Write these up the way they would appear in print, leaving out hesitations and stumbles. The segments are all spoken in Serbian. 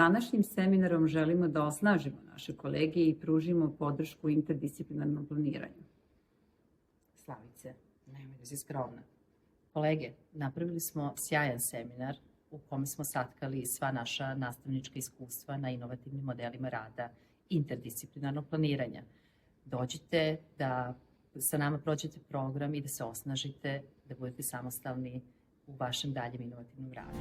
Današnjim seminarom želimo da osnažimo naše kolege i pružimo podršku interdisciplinarnom planiranju. Slavice, nemoj da si skromna. Kolege, napravili smo sjajan seminar u kome smo satkali sva naša nastavnička iskustva na inovativnim modelima rada interdisciplinarnog planiranja. Dođite da sa nama prođete program i da se osnažite, da budete samostalni u vašem daljem inovativnom radu.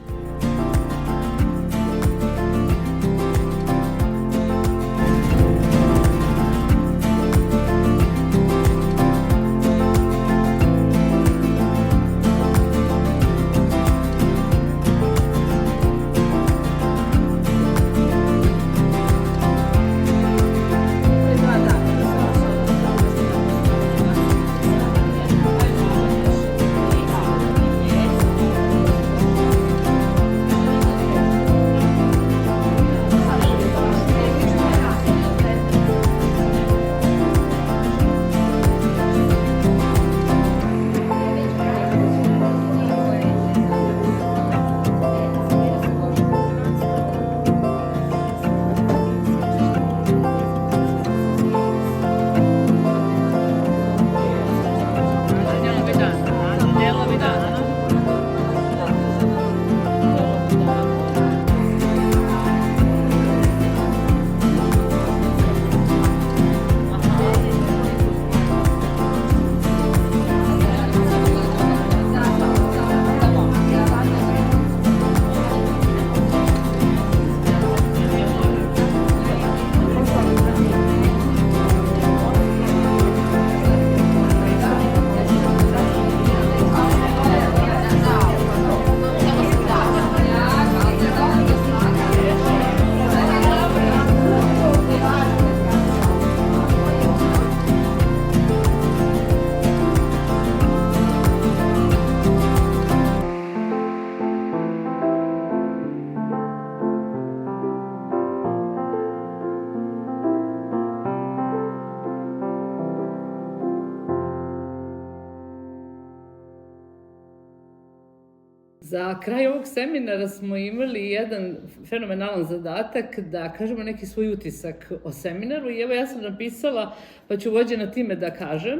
Za kraj ovog seminara smo imali jedan fenomenalan zadatak da kažemo neki svoj utisak o seminaru i evo ja sam napisala, pa ću vođena time da kažem.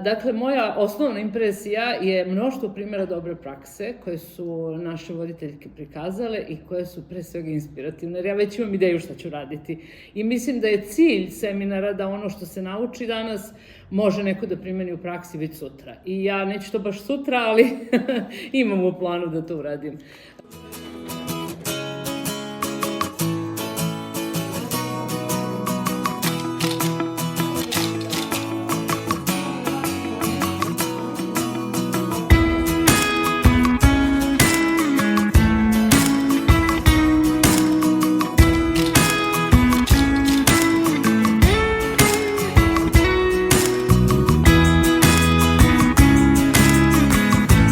Dakle, moja osnovna impresija je mnoštvo primjera dobre prakse koje su naše voditeljke prikazale i koje su pre svega inspirativne, jer ja već imam ideju šta ću raditi. I mislim da je cilj seminara da ono što se nauči danas može neko da primeni u praksi već sutra. I ja neću to baš sutra, ali imam u planu da to uradim.